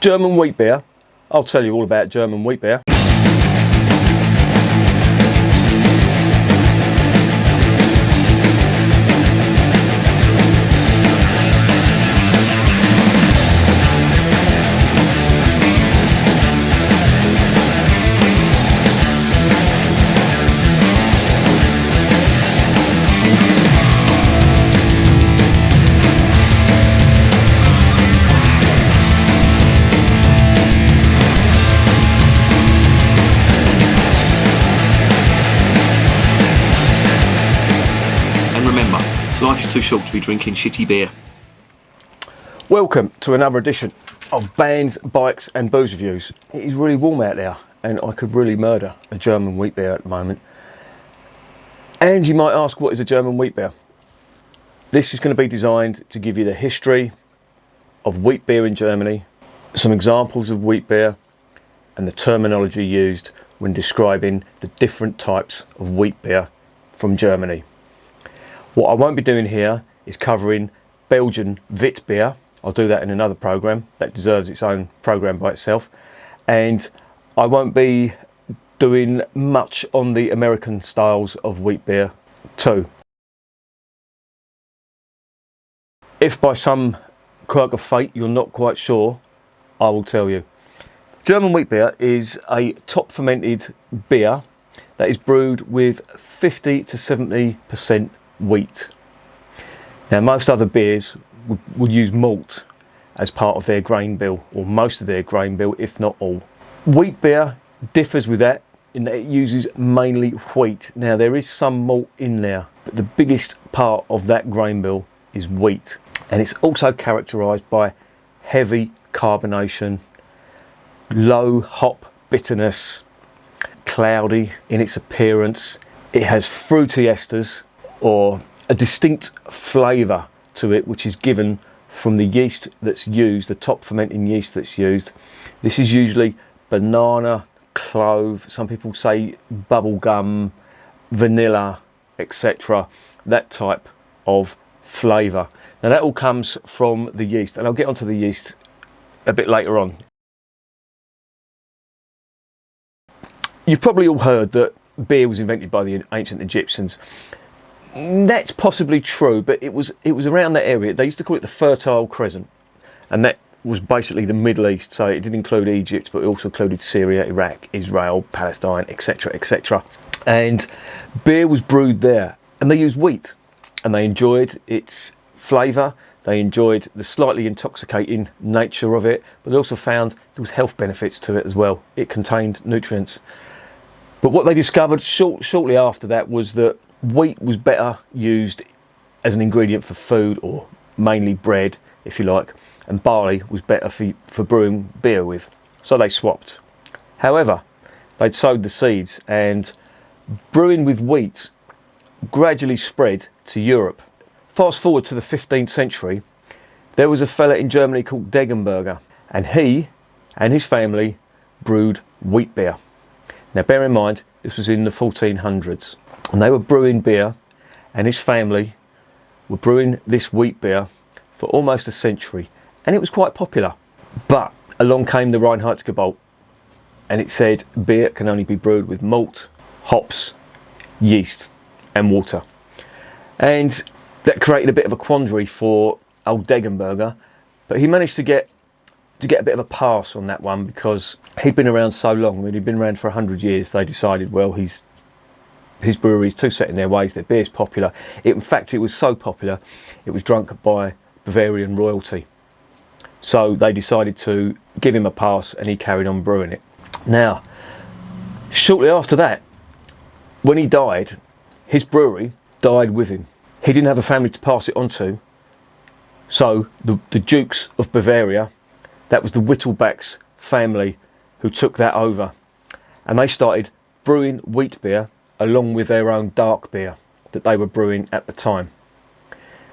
German wheat beer. I'll tell you all about German wheat beer. Life is too short to be drinking shitty beer. Welcome to another edition of Bands, Bikes and Booze Reviews. It is really warm out there and I could really murder a German wheat beer at the moment. And you might ask, what is a German wheat beer? This is going to be designed to give you the history of wheat beer in Germany, some examples of wheat beer and the terminology used when describing the different types of wheat beer from Germany. What I won't be doing here is covering Belgian Wit beer. I'll do that in another programme that deserves its own programme by itself. And I won't be doing much on the American styles of wheat beer too. If by some quirk of fate you're not quite sure, I will tell you. German wheat beer is a top fermented beer that is brewed with 50 to 70% wheat. Now most other beers would use malt as part of their grain bill, or most of their grain bill, if not all. Wheat beer differs with that in that it uses mainly wheat. Now there is some malt in there, but the biggest part of that grain bill is wheat. And it's also characterised by heavy carbonation, low hop bitterness, cloudy in its appearance. It has fruity esters, or a distinct flavour to it, which is given from the yeast that's used, the top fermenting yeast that's used. This is usually banana, clove, some people say bubblegum, vanilla, etc. That type of flavour. Now that all comes from the yeast, and I'll get onto the yeast a bit later on. You've probably all heard that beer was invented by the ancient Egyptians. That's possibly true, but it was around that area. They used to call it the Fertile Crescent, and that was basically the Middle East. So it did include Egypt, but it also included Syria, Iraq, Israel, Palestine, etc., etc. And beer was brewed there, and they used wheat, and they enjoyed its flavour. They enjoyed the slightly intoxicating nature of it, but they also found there was health benefits to it as well. It contained nutrients. But what they discovered shortly after that was that wheat was better used as an ingredient for food, or mainly bread, if you like, and barley was better for brewing beer with. So they swapped. However, they'd sowed the seeds, and brewing with wheat gradually spread to Europe. Fast forward to the 15th century, there was a fella in Germany called Degenberger, and he and his family brewed wheat beer. Now bear in mind, this was in the 1400s. And they were brewing beer, and his family were brewing this wheat beer for almost a century, and it was quite popular. But along came the Reinheitsgebot, and it said beer can only be brewed with malt, hops, yeast and water. And that created a bit of a quandary for old Degenberger, but he managed to get a bit of a pass on that one, because he'd been around so long. I mean, he'd been around for 100 years. They decided, well, his brewery's too set in their ways, their beer's popular. In fact, it was so popular, it was drunk by Bavarian royalty. So they decided to give him a pass, and he carried on brewing it. Now, shortly after that, when he died, his brewery died with him. He didn't have a family to pass it on to, so the Dukes of Bavaria, that was the Wittelsbach's family who took that over, and they started brewing wheat beer along with their own dark beer that they were brewing at the time.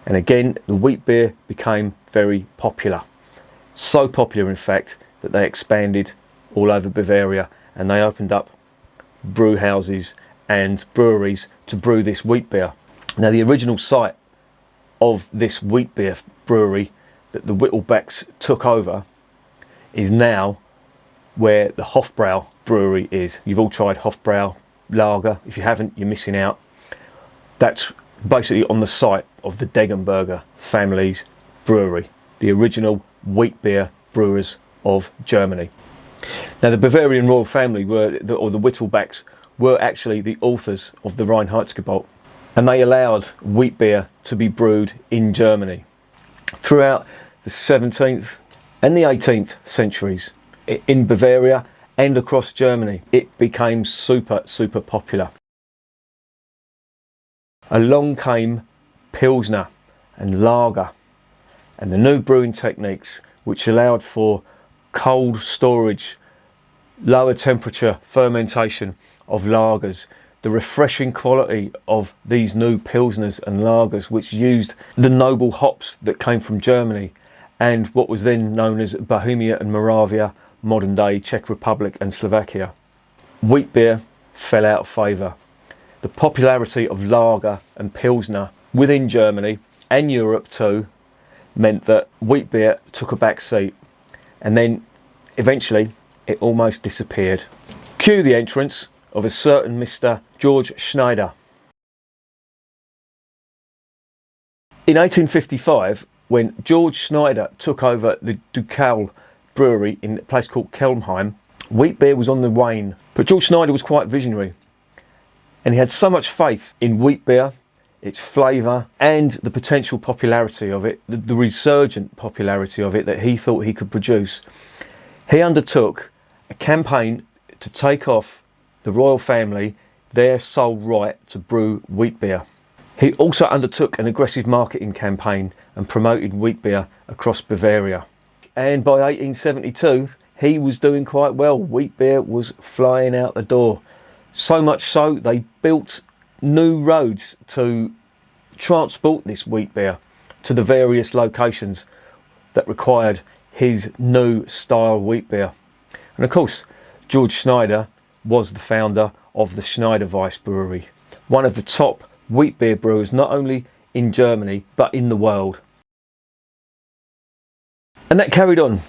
And again, the wheat beer became very popular. So popular, in fact, that they expanded all over Bavaria, and they opened up brew houses and breweries to brew this wheat beer. Now, the original site of this wheat beer brewery that the Wittelsbachs took over is now where the Hofbrau brewery is. You've all tried Hofbrau Lager. If you haven't, you're missing out. That's basically on the site of the Deggenberger family's brewery, the original wheat beer brewers of Germany. Now, the Bavarian royal family or the Wittelbachs were actually the authors of the Reinheitsgebot, and they allowed wheat beer to be brewed in Germany. Throughout the 17th and the 18th centuries, in Bavaria and across Germany, it became super popular. Along came Pilsner and Lager and the new brewing techniques, which allowed for cold storage, lower temperature fermentation of lagers, the refreshing quality of these new Pilsners and Lagers, which used the noble hops that came from Germany and what was then known as Bohemia and Moravia, modern day Czech Republic and Slovakia. Wheat beer fell out of favour. The popularity of Lager and Pilsner within Germany and Europe too meant that wheat beer took a back seat, and then eventually it almost disappeared. Cue the entrance of a certain Mr. George Schneider. In 1855, when George Schneider took over the Ducal brewery in a place called Kelmheim, wheat beer was on the wane. But George Schneider was quite visionary, and he had so much faith in wheat beer, its flavour and the potential popularity of it, the resurgent popularity of it that he thought he could produce. He undertook a campaign to take off the royal family their sole right to brew wheat beer. He also undertook an aggressive marketing campaign and promoted wheat beer across Bavaria. And by 1872, he was doing quite well. Wheat beer was flying out the door. So much so, they built new roads to transport this wheat beer to the various locations that required his new style wheat beer. And of course, George Schneider was the founder of the Schneiderweiss brewery, one of the top wheat beer brewers not only in Germany but in the world. And that carried on.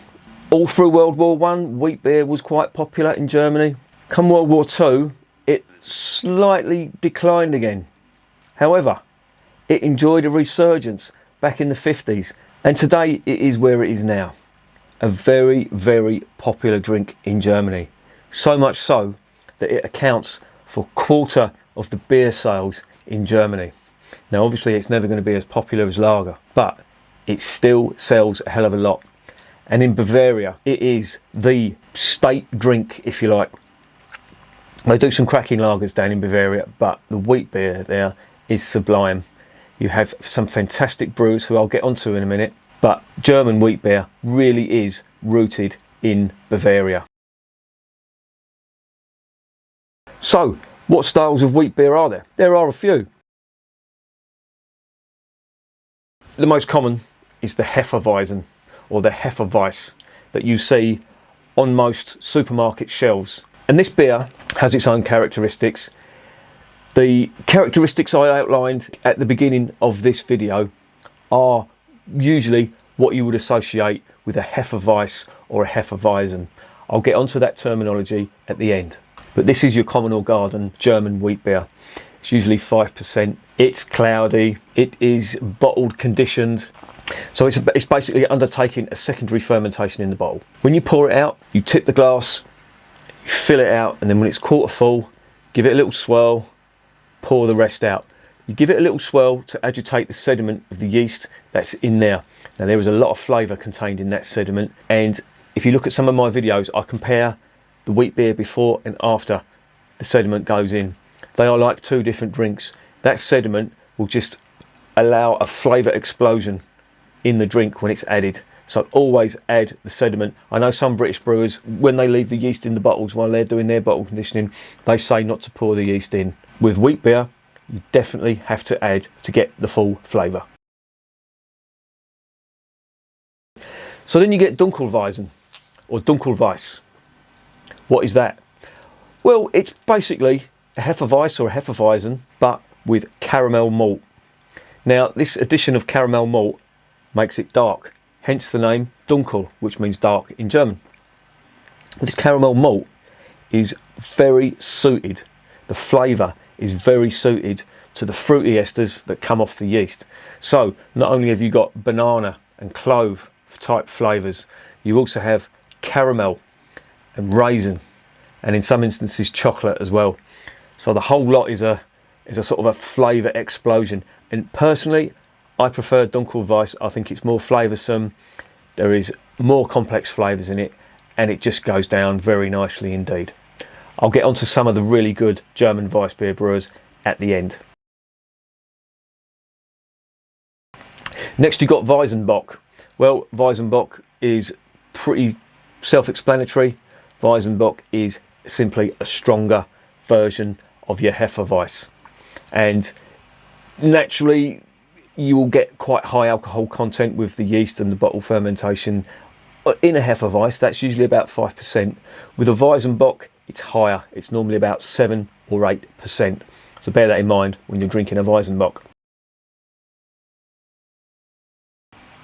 All through World War I, wheat beer was quite popular in Germany. Come World War II, it slightly declined again. However, it enjoyed a resurgence back in the 50s, and today it is where it is now. A very popular drink in Germany. So much so that it accounts for a quarter of the beer sales in Germany. Now obviously it's never going to be as popular as lager, but it still sells a hell of a lot. And in Bavaria, it is the state drink, if you like. They do some cracking lagers down in Bavaria, but the wheat beer there is sublime. You have some fantastic brewers who I'll get onto in a minute, but German wheat beer really is rooted in Bavaria. So, what styles of wheat beer are there? There are a few. The most common is the Hefeweizen, or the Hefeweiss, that you see on most supermarket shelves. And this beer has its own characteristics. The characteristics I outlined at the beginning of this video are usually what you would associate with a Hefeweiss or a Hefeweizen. I'll get onto that terminology at the end. But this is your common or garden German wheat beer. It's usually 5%. It's cloudy. It is bottled conditioned. So it's basically undertaking a secondary fermentation in the bottle. When you pour it out, you tip the glass, you fill it out, and then when it's quarter full, give it a little swirl, pour the rest out. You give it a little swirl to agitate the sediment of the yeast that's in there. Now there is a lot of flavour contained in that sediment, and if you look at some of my videos, I compare the wheat beer before and after the sediment goes in. They are like two different drinks. That sediment will just allow a flavour explosion in the drink when it's added. So always add the sediment. I know some British brewers, when they leave the yeast in the bottles while they're doing their bottle conditioning, they say not to pour the yeast in. With wheat beer, you definitely have to add to get the full flavour. So then you get Dunkelweizen, or Dunkelweiss. What is that? Well, it's basically a Hefeweiss or a Hefeweizen, but with caramel malt. Now, this addition of caramel malt makes it dark, hence the name Dunkel, which means dark in German. This caramel malt is very suited, the flavour is very suited to the fruity esters that come off the yeast. So not only have you got banana and clove type flavours, you also have caramel and raisin, and in some instances chocolate as well. So the whole lot is a sort of a flavour explosion. And personally, I prefer Duncanvice. I think it's more flavoursome, there is more complex flavours in it, and it just goes down very nicely indeed. I'll get onto some of the really good German Weiss beer brewers at the end. Next you've got Weissenbach. Well, Weissenbach is pretty self-explanatory. Weissenbach is simply a stronger version of your Hefeweiss, and naturally you will get quite high alcohol content with the yeast and the bottle fermentation. In a Hefeweiss, that's usually about 5%. With a Weissenbach, it's higher. It's normally about 7 or 8%. So bear that in mind when you're drinking a Weissenbach.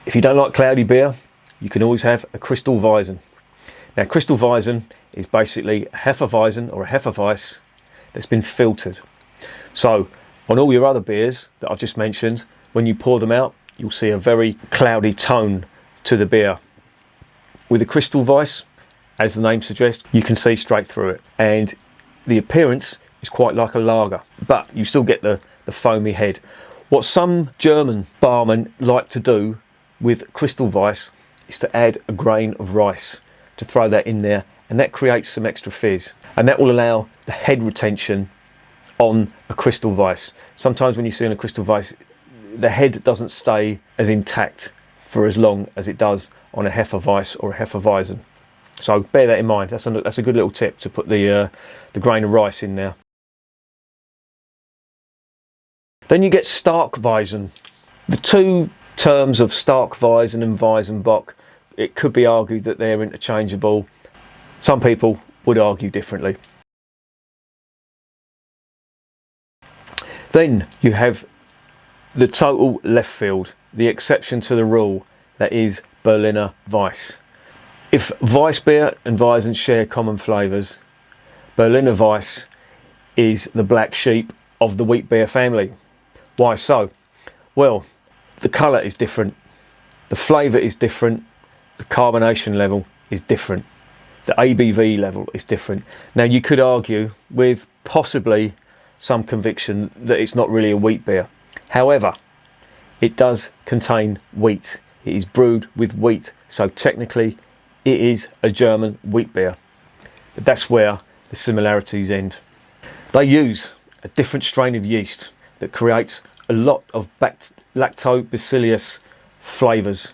If you don't like cloudy beer, you can always have a Crystal Weizen. Now, Crystal Weizen is basically a Hefeweizen or a Hefeweiss that's been filtered. So on all your other beers that I've just mentioned, when you pour them out, you'll see a very cloudy tone to the beer. With a Crystal Weiss, as the name suggests, you can see straight through it, and the appearance is quite like a lager, but you still get the foamy head. What some German barmen like to do with Crystal Weiss is to add a grain of rice, to throw that in there, and that creates some extra fizz, and that will allow the head retention on a Crystal Weiss. Sometimes when you see on a Crystal Weiss, the head doesn't stay as intact for as long as it does on a Hefeweiss or a Hefeweizen. So bear that in mind. That's a good little tip, to put the grain of rice in there. Then you get Starkvisen. The two terms of Starkvisen and Weissenbach, it could be argued that they're interchangeable. Some people would argue differently. Then you have the total left field, the exception to the rule, that is Berliner Weiss. If Weiss beer and Weizen share common flavours, Berliner Weiss is the black sheep of the wheat beer family. Why so? Well, the colour is different, the flavour is different, the carbonation level is different, the ABV level is different. Now you could argue with possibly some conviction that it's not really a wheat beer. However, it does contain wheat. It is brewed with wheat, so technically it is a German wheat beer. But that's where the similarities end. They use a different strain of yeast that creates a lot of lactobacillus flavours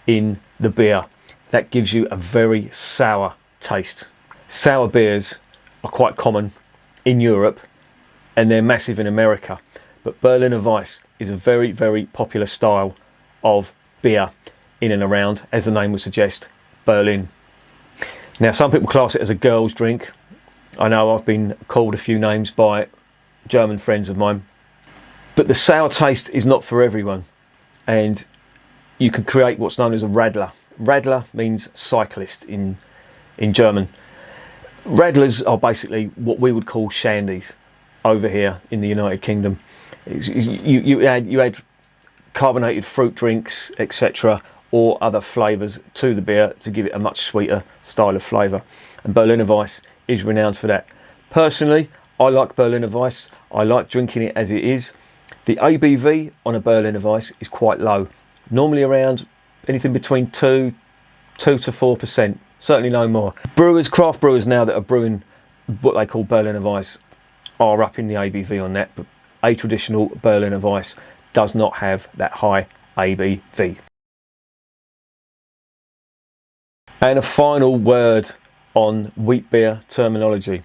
in the beer. That gives you a very sour taste. Sour beers are quite common in Europe and they're massive in America, but Berliner Weiss is a very, very popular style of beer in and around, as the name would suggest, Berlin. Now, some people class it as a girl's drink. I know I've been called a few names by German friends of mine, but the sour taste is not for everyone, and you can create what's known as a Radler. Radler means cyclist in German. Radlers are basically what we would call shandies over here in the United Kingdom. You add carbonated fruit drinks, etc., or other flavours to the beer to give it a much sweeter style of flavour, and Berliner Weiss is renowned for that. Personally, I like Berliner Weiss. I like drinking it as it is. The ABV on a Berliner Weiss is quite low, normally around anything between 2 to 4%, certainly no more. Brewers, craft brewers now that are brewing what they call Berliner Weiss are upping the ABV on that, but a traditional Berliner Weiss does not have that high ABV. And a final word on wheat beer terminology.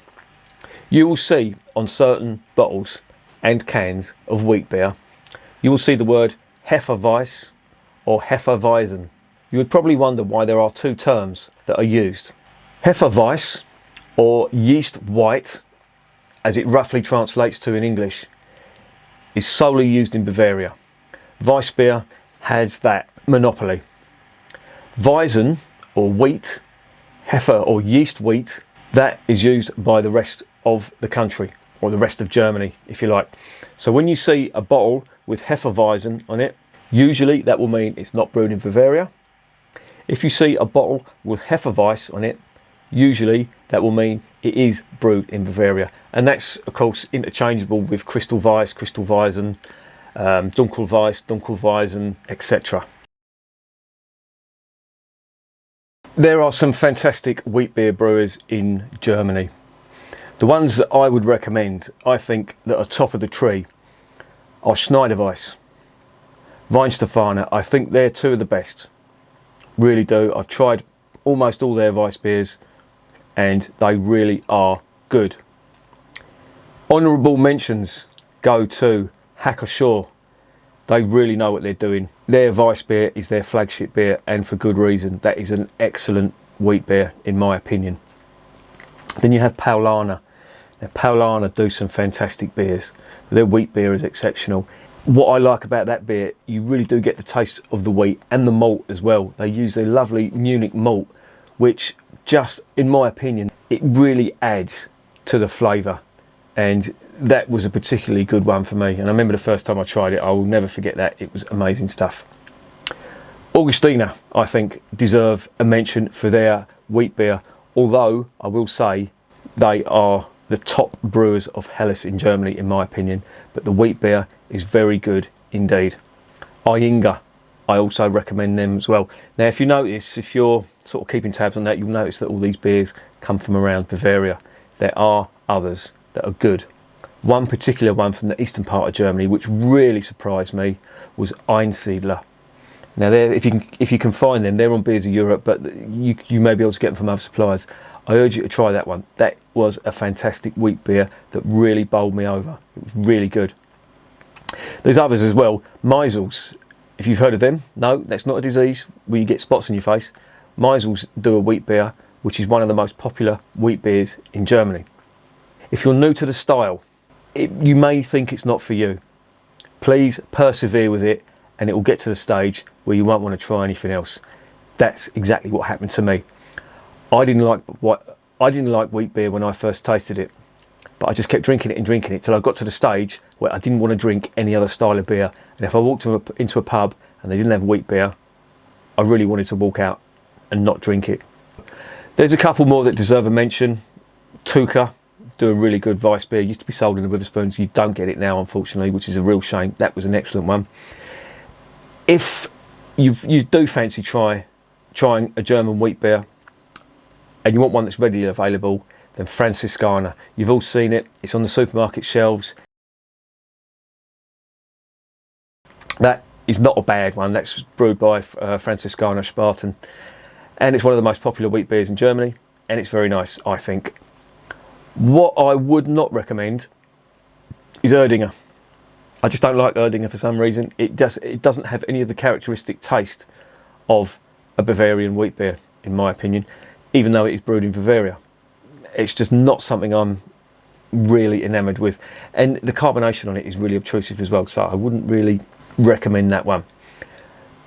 You will see on certain bottles and cans of wheat beer, you will see the word Hefeweiss or Hefeweizen. You would probably wonder why there are two terms that are used. Hefeweiss, or yeast white, as it roughly translates to in English, is solely used in Bavaria. Weiss beer has that monopoly. Weizen, or wheat, Hefe or yeast wheat that is used by the rest of the country, or the rest of Germany, if you like. So when you see a bottle with Hefeweizen on it, usually that will mean it's not brewed in Bavaria. If you see a bottle with Hefeweiss on it, usually that will mean it is brewed in Bavaria. And that's, of course, interchangeable with Crystal Weiss, Crystal Weizen, Dunkelweiss, Dunkelweizen, etc. There are some fantastic wheat beer brewers in Germany. The ones that I would recommend, I think, that are top of the tree are Schneider, Weissenbach. I think they're two of the best. Really do. I've tried almost all their Weiss beers and they really are good. Honourable mentions go to Hacker. They really know what they're doing. Their Weiss beer is their flagship beer, and for good reason. That is an excellent wheat beer in my opinion. Then you have Paulaner. Now Paulaner do some fantastic beers. Their wheat beer is exceptional. What I like about that beer, you really do get the taste of the wheat and the malt as well. They use their lovely Munich malt, which just, in my opinion, it really adds to the flavour. And that was a particularly good one for me. And I remember the first time I tried it, I will never forget that. It was amazing stuff. Augustiner, I think, deserve a mention for their wheat beer. Although, I will say, they are the top brewers of Helles in Germany, in my opinion. But the wheat beer is very good indeed. Inga, I also recommend them as well. Now, if you notice, if you're sort of keeping tabs on that, you'll notice that all these beers come from around Bavaria. There are others that are good. One particular one from the eastern part of Germany, which really surprised me, was Einsiedler. Now, if you can find them, they're on Beers of Europe, but you may be able to get them from other suppliers. I urge you to try that one. That was a fantastic wheat beer that really bowled me over. It was really good. There's others as well. Meisels, if you've heard of them, no, that's not a disease where you get spots on your face. Meisels do a wheat beer, which is one of the most popular wheat beers in Germany. If you're new to the style, you may think it's not for you. Please persevere with it, and it will get to the stage where you won't want to try anything else. That's exactly what happened to me. I didn't like wheat beer when I first tasted it, but I just kept drinking it till I got to the stage where I didn't want to drink any other style of beer. And if I walked into a pub and they didn't have wheat beer, I really wanted to walk out and not drink it. There's a couple more that deserve a mention. Tuka do a really good Weiss beer. Used to be sold in the Witherspoons. You don't get it now, unfortunately, which is a real shame. That was an excellent one. If you do fancy trying a German wheat beer, and you want one that's readily available, then Franziskaner. You've all seen it. It's on the supermarket shelves. That is not a bad one. That's brewed by Franziskaner Spartan. And it's one of the most popular wheat beers in Germany. And it's very nice, I think. What I would not recommend is Erdinger. I just don't like Erdinger for some reason. It doesn't have any of the characteristic taste of a Bavarian wheat beer, in my opinion, even though it is brewed in Bavaria. It's just not something I'm really enamoured with. And the carbonation on it is really obtrusive as well, so I wouldn't really recommend that one.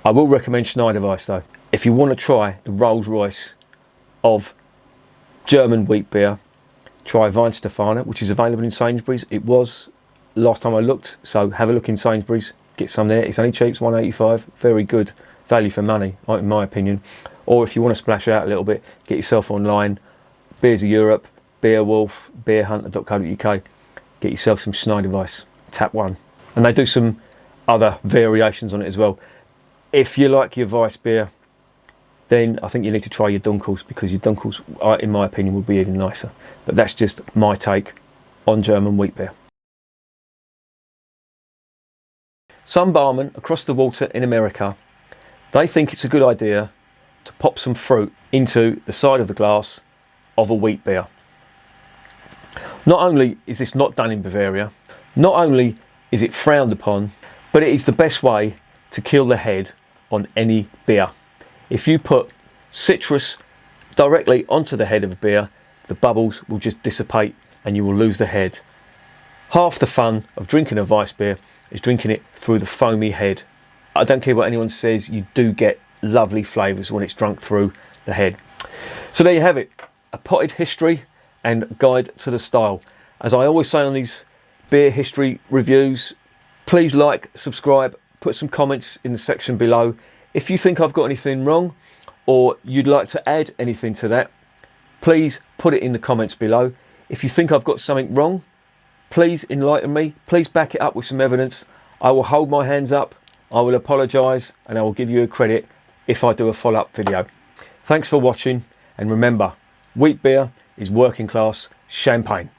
I will recommend Schneider though. If you want to try the Rolls Royce of German wheat beer, try Weissenbach, which is available in Sainsbury's. It was last time I looked, so have a look in Sainsbury's, get some there. It's only cheap, it's £1.85, very good value for money, in my opinion. Or if you want to splash out a little bit, get yourself online, Beers of Europe, Beerwolf, beerhunter.co.uk, get yourself some Schneider, tap one. And they do some other variations on it as well. If you like your Weiss beer, then I think you need to try your Dunkels, because your Dunkels, in my opinion, would be even nicer. But that's just my take on German wheat beer. Some barmen across the water in America, they think it's a good idea to pop some fruit into the side of the glass of a wheat beer. Not only is this not done in Bavaria, not only is it frowned upon, but it is the best way to kill the head on any beer. If you put citrus directly onto the head of a beer, the bubbles will just dissipate and you will lose the head. Half the fun of drinking a Weiss beer is drinking it through the foamy head. I don't care what anyone says, you do get lovely flavours when it's drunk through the head. So there you have it, a potted history and guide to the style. As I always say on these beer history reviews, please like, subscribe, put some comments in the section below. If you think I've got anything wrong or you'd like to add anything to that, please put it in the comments below. If you think I've got something wrong, please enlighten me. Please back it up with some evidence. I will hold my hands up, I will apologise, and I will give you a credit if I do a follow-up video. Thanks for watching, and remember, wheat beer is working class champagne.